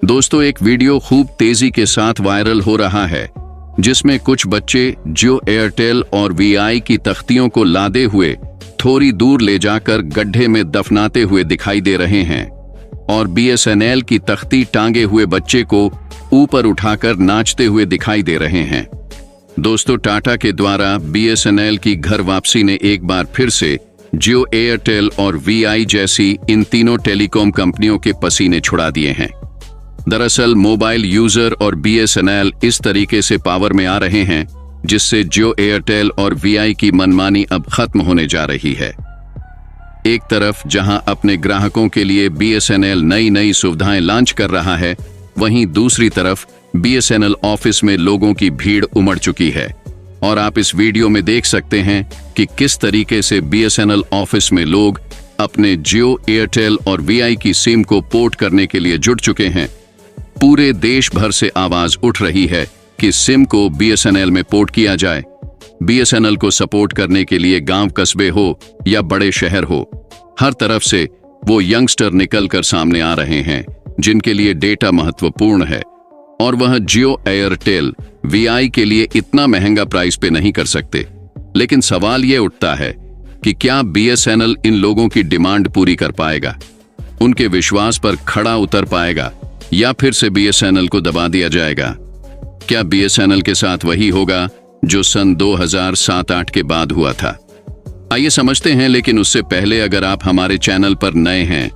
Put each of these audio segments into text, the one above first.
दोस्तों, एक वीडियो खूब तेजी के साथ वायरल हो रहा है जिसमें कुछ बच्चे जियो एयरटेल और वीआई की तख्तियों को लादे हुए थोड़ी दूर ले जाकर गड्ढे में दफनाते हुए दिखाई दे रहे हैं और बीएसएनएल की तख्ती टांगे हुए बच्चे को ऊपर उठाकर नाचते हुए दिखाई दे रहे हैं। दोस्तों, टाटा के द्वारा बीएसएनएल की घर वापसी ने एक बार फिर से जियो एयरटेल और वीआई जैसी इन तीनों टेलीकॉम कंपनियों के पसीने छुड़ा दिए हैं। दरअसल मोबाइल यूजर और बीएसएनएल इस तरीके से पावर में आ रहे हैं जिससे जियो एयरटेल और वीआई की मनमानी अब खत्म होने जा रही है। एक तरफ जहां अपने ग्राहकों के लिए बीएसएनएल नई नई सुविधाएं लॉन्च कर रहा है, वहीं दूसरी तरफ बीएसएनएल ऑफिस में लोगों की भीड़ उमड़ चुकी है और आप इस वीडियो में देख सकते हैं कि किस तरीके से बीएसएनएल ऑफिस में लोग अपने जियो एयरटेल और वीआई की सिम को पोर्ट करने के लिए जुट चुके हैं। पूरे देश भर से आवाज उठ रही है कि सिम को बीएसएनएल में पोर्ट किया जाए। बीएसएनएल को सपोर्ट करने के लिए गांव कस्बे हो या बड़े शहर हो, हर तरफ से वो यंगस्टर निकलकर सामने आ रहे हैं जिनके लिए डेटा महत्वपूर्ण है और वह जियो एयरटेल वीआई के लिए इतना महंगा प्राइस पे नहीं कर सकते। लेकिन सवाल ये उठता है कि क्या बीएसएनएल इन लोगों की डिमांड पूरी कर पाएगा, उनके विश्वास पर खड़ा उतर पाएगा या फिर से बीएसएनएल को दबा दिया जाएगा? क्या बीएसएनएल के साथ वही होगा जो सन 2007-8 के बाद हुआ था? आइए समझते हैं, लेकिन उससे पहले अगर आप हमारे चैनल पर नए हैं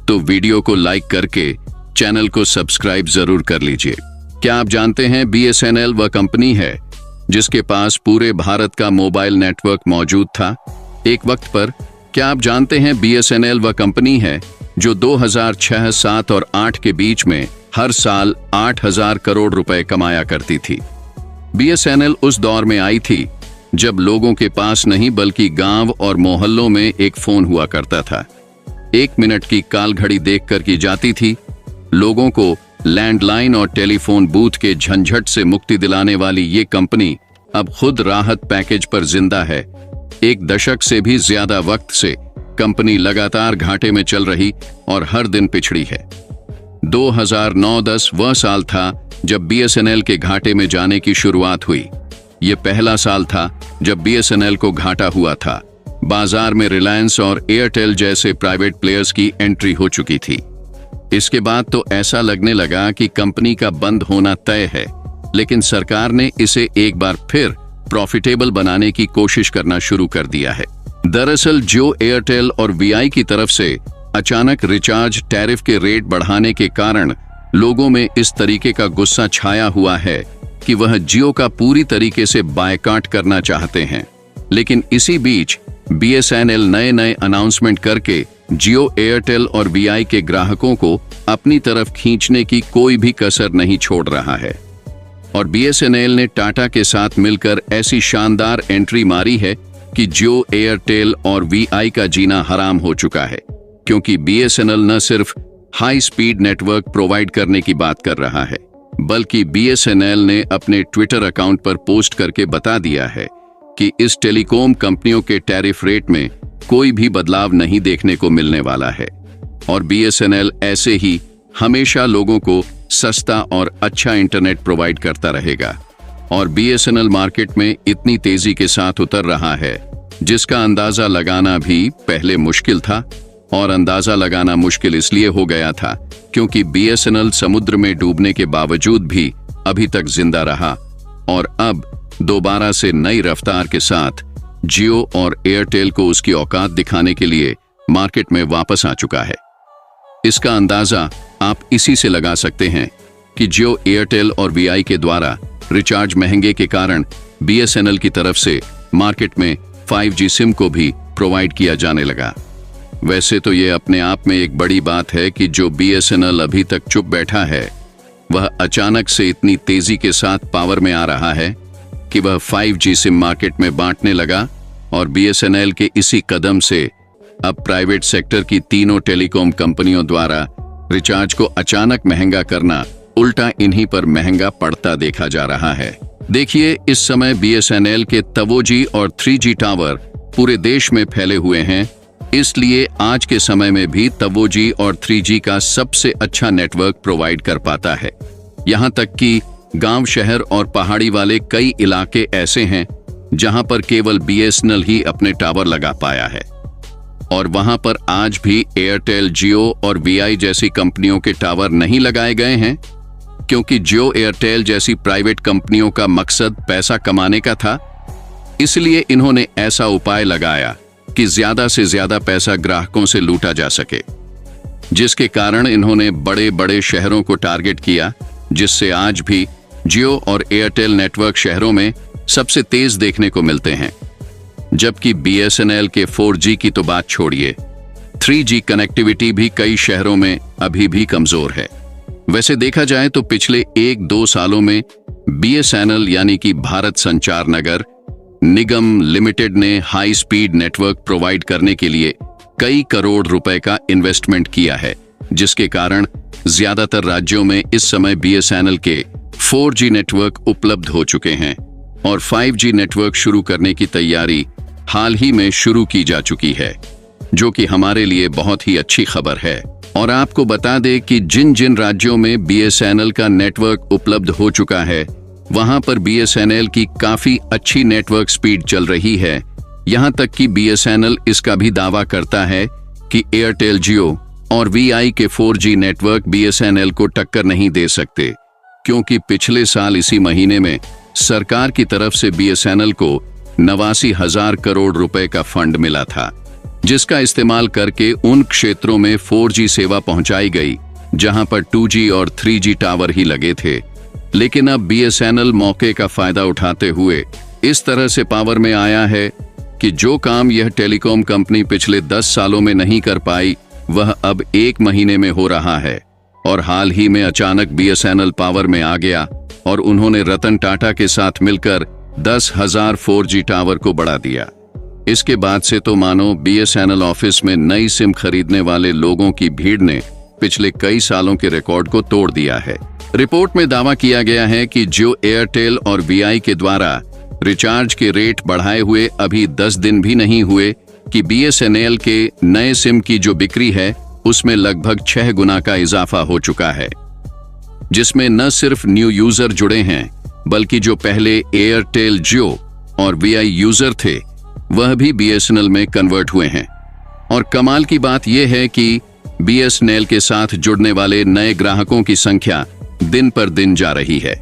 तो वीडियो को लाइक करके चैनल को सब्सक्राइब जरूर कर लीजिए। क्या आप जानते हैं बीएसएनएल वह कंपनी है जिसके पास पूरे भारत का मोबाइल नेटवर्क मौजूद था एक वक्त पर? क्या आप जानते हैं बीएसएनएल वह कंपनी है जो 2006, 7 और 8 के बीच में हर साल 8,000 करोड़ रुपए कमाया करती थी? बीएसएनएल उस दौर में आई थी जब लोगों के पास नहीं बल्कि गांव और मोहल्लों में एक फोन हुआ करता था। 1 मिनट की काल घड़ी देखकर की जाती थी। लोगों को लैंडलाइन और टेलीफोन बूथ के झंझट से मुक्ति दिलाने वाली ये कंपनी अब खुद राहत पैकेज पर जिंदा है। 1 दशक से भी ज्यादा वक्त से कंपनी लगातार घाटे में चल रही और हर दिन पिछड़ी है। 2009-10 वह साल था जब बीएसएनएल के घाटे में जाने की शुरुआत हुई। ये पहला साल था जब बीएसएनएल को घाटा हुआ था। बाजार में रिलायंस और एयरटेल जैसे प्राइवेट प्लेयर्स की एंट्री हो चुकी थी। इसके बाद तो ऐसा लगने लगा कि कंपनी का बंद होना तय है, लेकिन सरकार ने इसे एक बार फिर प्रॉफिटेबल बनाने की कोशिश करना शुरू कर दिया है। दरअसल जियो एयरटेल और वीआई की तरफ से अचानक रिचार्ज टैरिफ के रेट बढ़ाने के कारण लोगों में इस तरीके का गुस्सा छाया हुआ है कि वह जियो का पूरी तरीके से बायकॉट करना चाहते हैं। लेकिन इसी बीच बीएसएनएल नए नए अनाउंसमेंट करके जियो एयरटेल और वीआई के ग्राहकों को अपनी तरफ खींचने की कोई भी कसर नहीं छोड़ रहा है और बीएसएनएल ने टाटा के साथ मिलकर ऐसी शानदार एंट्री मारी है कि जियो एयरटेल और वीआई का जीना हराम हो चुका है, क्योंकि बीएसएनएल न सिर्फ हाई स्पीड नेटवर्क प्रोवाइड करने की बात कर रहा है, बल्कि बीएसएनएल ने अपने ट्विटर अकाउंट पर पोस्ट करके बता दिया है कि इस टेलीकॉम कंपनियों के टैरिफ रेट में कोई भी बदलाव नहीं देखने को मिलने वाला है और बीएसएनएल ऐसे ही हमेशा लोगों को सस्ता और अच्छा इंटरनेट प्रोवाइड करता रहेगा। और बीएसएनएल मार्केट में इतनी तेजी के साथ उतर रहा है जिसका अंदाजा लगाना भी पहले मुश्किल था, और अंदाजा लगाना मुश्किल इसलिए हो गया था क्योंकि बीएसएनएल समुद्र में डूबने के बावजूद भी अभी तक जिंदा रहा और अब दोबारा से नई रफ्तार के साथ जियो और एयरटेल को उसकी औकात दिखाने के लिए मार्केट में वापस आ चुका है। इसका अंदाजा आप इसी से लगा सकते हैं कि जियो एयरटेल और वीआई के द्वारा रिचार्ज महंगे के कारण बीएसएनएल की तरफ से मार्केट में 5G सिम को भी प्रोवाइड किया जाने लगा। वैसे तो ये अपने आप में एक बड़ी बात है कि जो बीएसएनएल अभी तक चुप बैठा है वह अचानक से इतनी तेजी के साथ पावर में आ रहा है कि वह 5G सिम मार्केट में बांटने लगा और बीएसएनएल के इसी कदम से अब प्राइवेट सेक्टर की तीनों टेलीकॉम कंपनियों द्वारा रिचार्ज को अचानक महंगा करना उल्टा इन्हीं पर महंगा पड़ता देखा जा रहा है। देखिए, इस समय बीएसएनएल के तवोजी और 3G टावर पूरे देश में फैले हुए हैं इसलिए आज के समय में भी तब वो जी और 3G का सबसे अच्छा नेटवर्क प्रोवाइड कर पाता है। यहाँ तक कि गांव, शहर और पहाड़ी वाले कई इलाके ऐसे हैं जहां पर केवल BSNL ही अपने टावर लगा पाया है, और वहां पर आज भी एयरटेल, जियो और VI जैसी कंपनियों के टावर नहीं लगाए गए हैं, क्योंकि जियो, एयरटेल जैसी प्राइवेट कंपनियों का मकसद पैसा कमाने का था। इसलिए इन्होंने ऐसा उपाय लगाया कि ज्यादा से ज्यादा पैसा ग्राहकों से लूटा जा सके, जिसके कारण इन्होंने बड़े बड़े शहरों को टारगेट किया, जिससे आज भी जियो और एयरटेल नेटवर्क शहरों में सबसे तेज देखने को मिलते हैं। जबकि BSNL के 4G की तो बात छोड़िए, 3G कनेक्टिविटी भी कई शहरों में अभी भी कमजोर है। वैसे देखा जाए तो पिछले 1-2 सालों में BSNL यानी कि भारत संचार निगम लिमिटेड ने हाई स्पीड नेटवर्क प्रोवाइड करने के लिए कई करोड़ रुपए का इन्वेस्टमेंट किया है, जिसके कारण ज्यादातर राज्यों में इस समय BSNL के 4G नेटवर्क उपलब्ध हो चुके हैं और 5G नेटवर्क शुरू करने की तैयारी हाल ही में शुरू की जा चुकी है, जो कि हमारे लिए बहुत ही अच्छी खबर है। और आपको बता दें कि जिन जिन राज्यों में BSNL का नेटवर्क उपलब्ध हो चुका है, वहां पर BSNL की काफी अच्छी नेटवर्क स्पीड चल रही है। यहां तक कि BSNL इसका भी दावा करता है कि एयरटेल, जियो और VI के 4G नेटवर्क BSNL को टक्कर नहीं दे सकते, क्योंकि पिछले साल इसी महीने में सरकार की तरफ से BSNL को 89,000 करोड़ रुपए का फंड मिला था, जिसका इस्तेमाल करके उन क्षेत्रों में 4G सेवा पहुंचाई गई जहां पर 2G और 3G टावर ही लगे थे। लेकिन अब BSNL मौके का फायदा उठाते हुए इस तरह से पावर में आया है कि जो काम यह टेलीकॉम कंपनी पिछले 10 सालों में नहीं कर पाई, वह अब 1 महीने में हो रहा है। और हाल ही में अचानक BSNL पावर में आ गया और उन्होंने रतन टाटा के साथ मिलकर 10,000 4G टावर को बढ़ा दिया। इसके बाद से तो मानो BSNL ऑफिस में नई सिम खरीदने वाले लोगों की भीड़ ने पिछले कई सालों के रिकॉर्ड को तोड़ दिया है। रिपोर्ट में दावा किया गया है कि जियो, एयरटेल और VI के द्वारा रिचार्ज के रेट बढ़ाए हुए अभी 10 दिन भी नहीं हुए कि BSNL के नए सिम की जो बिक्री है उसमें लगभग 6 गुना का इजाफा हो चुका है, जिसमें न सिर्फ न्यू यूजर जुड़े हैं, बल्कि जो पहले एयरटेल, जियो और VI यूजर थे वह भी BSNL में कन्वर्ट हुए हैं। और कमाल की बात यह है कि BSNL के साथ जुड़ने वाले नए ग्राहकों की संख्या दिन पर दिन जा रही है।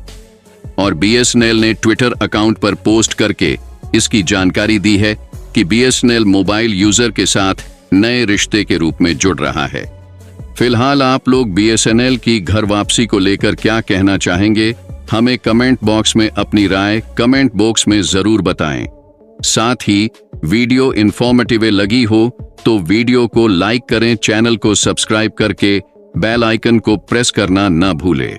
और BSNL ने ट्विटर अकाउंट पर पोस्ट करके इसकी जानकारी दी है कि BSNL मोबाइल यूजर के साथ नए रिश्ते के रूप में जुड़ रहा है। फिलहाल आप लोग BSNL की घर वापसी को लेकर क्या कहना चाहेंगे? हमें कमेंट बॉक्स में अपनी राय कमेंट बॉक्स में जरूर बताएं। साथ ही वीडियो इंफॉर्मेटिव लगी हो तो वीडियो को लाइक करें, चैनल को सब्सक्राइब करके बेल आइकन को प्रेस करना न भूलें।